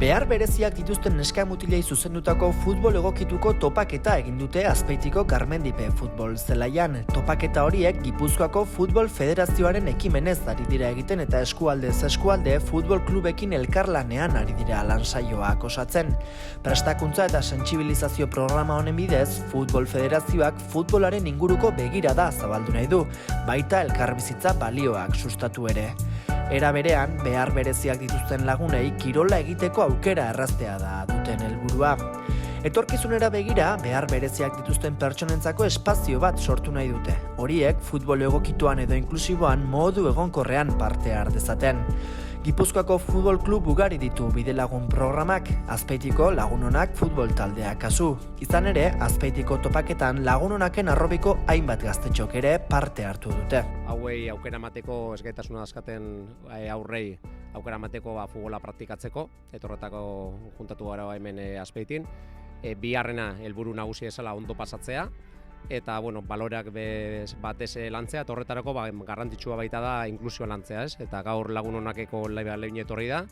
Behar bereziak dituzten neska mutilei zuzendutako futbol egokituko topaketa egin dute Azpeitiko Garmendipe futbol zelaian. Topaketa horiek Gipuzkoako Futbol Federazioaren ekimenez ari dira egiten eta eskualdez eskualde futbol klubekin elkarlanean ari dira lansaioak osatzen. Prestakuntza eta sentsibilizazio programa honen bidez, Futbol Federazioak futbolaren inguruko begirada zabaldu nahi du, baita elkarbizitza balioak sustatu ere. Era berean, behar bereziak dituzten lagunei kirola egiteko aukera erraztea da duten helburua. Etorkizunera begira, behar bereziak dituzten pertsonentzako espazio bat sortu nahi dute. Horiek, futbol egokituan edo inklusiboan modu egonkorrean parte har dezaten. Gipuzkoako futbol klub ugari ditu bidelagun programak, Azpeitiko Lagunonak futbol taldeak kasu. Izan ere, Azpeitiko topaketan Lagunonaken arrobiko hainbat gaztetxok ere parte hartu dute. Hauei aukera emateko esgaitasuna dauzkaten aurrei aukera emateko futbola praktikatzeko, etorretako juntatu gara hemen Azpeitin. Biharrena helburu nagusi esala ondo pasatzea, eta baloreak batez lantzea, eta horretarako garrantzitsua baita da inklusioa lantzea, ez? Eta gaur Lagunonakeko lehin etorri da,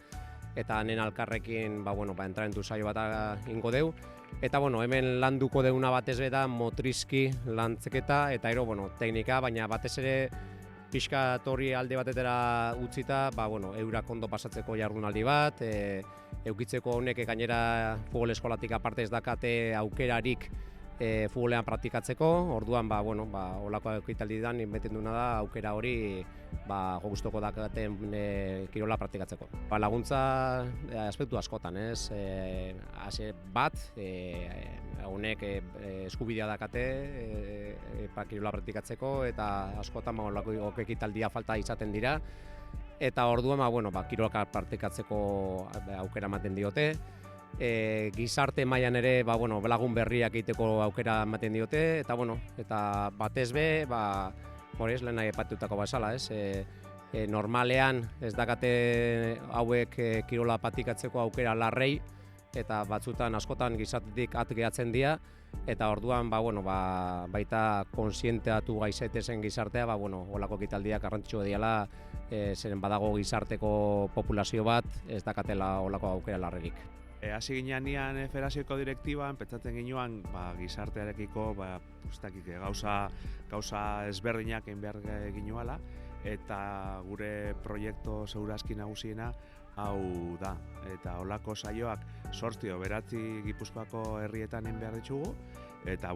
eta nen alkarrekin entramentu saio bat ingo deu. Eta hemen landuko deuna batez da motrizki lantzeketa eta teknika, baina batez ere pixkat hori alde batetera utzita, eurak ondo pasatzeko jardunaldi bat, eukitzeko honek gainera futbol eskolatik aparte ez dakate aukerarik futbolean praktikatzeko, orduan olako ekitaldi da, beten duna da aukera hori gustoko dakaten kirola praktikatzeko. Laguntza aspektu askotan, ez? Bat, honek eskubidea dakate kirola praktikatzeko eta askotan olako ekitaldia falta izaten dira. Eta orduan kirola praktikatzeko aukera ematen diote. Gizarte mailan ere lagun berriak egiteko aukera ematen diote, eta batez be, lehen aipatutako bezala, ez? Normalean ez dakate hauek kirola praktikatzeko aukera larrei, eta batzutan askotan gizartetik at gehatzen dira, eta orduan baita konsienteatu gaizaitezen gizartea, olako ekitaldiak garrantzitsua diala, zeren badago gizarteko populazio bat ez dakatela olako aukera larrerik. Hasi ginean federazioko direktiban, pentsatzen ginean gizartearekiko gauza ezberdinak egin behar ginuala, eta gure proiektu segurazki nagusiena hau da. Eta holako saioak 8 beratzi Gipuzkoako herrietan egin behar ditugu, eta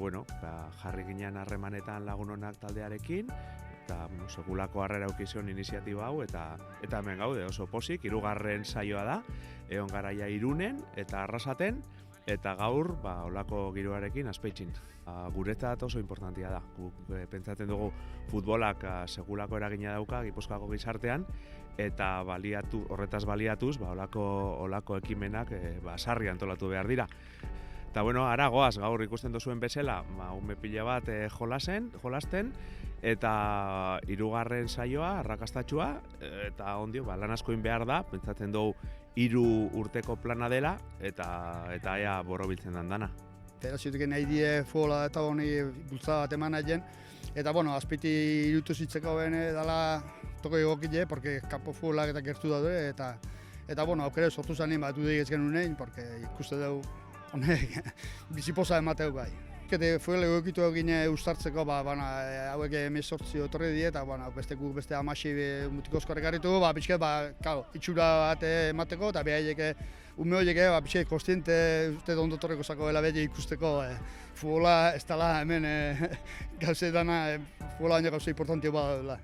jarri ginean harremanetan Lagunonak taldearekin, eta segulako harrera eukizion iniziatiba hau, eta hemen gaude oso pozik, 3. saioa da, egon garaia Irunen eta Arrasaten, eta gaur olako giroarekin Azpeitin. Guretzat oso importantia da. Pentsatzen dugu futbolak segulako eragina dauka Gipuzkoako gizartean, eta horretaz baliatuz olako ekimenak sarri antolatu behar dira. Eta ara goaz, gaur ikusten duzuen bezala, ume pila bat jolasten, eta 3. saioa, arrakastatxua, eta ondio, lan asko egin behar da, pentsatzen dugu 3 urteko plana dela, eta ea borobiltzen dana. Federaziotik nahi die futbola eta honi bultza bat eman nahien, eta Azpeiti irutu zitzeko bene dela toko egokile, porque kanpo futbolak eta gertu daude, eta aukera sortu zanen bat dudek ez genunein, porque ikuste dugu honek bizipoza emateu bai. Futbol egokitu egin ustartzeko, hauek 18 otorri die, eta beste 10 mutiko eskorrek harritu, itxura bat emateko, eta ume horiek pixket kostiente uste ondo torreko zako dela beti ikusteko futbola ez dela hemen gauze dana, futbola baina gauze importantio bat dela.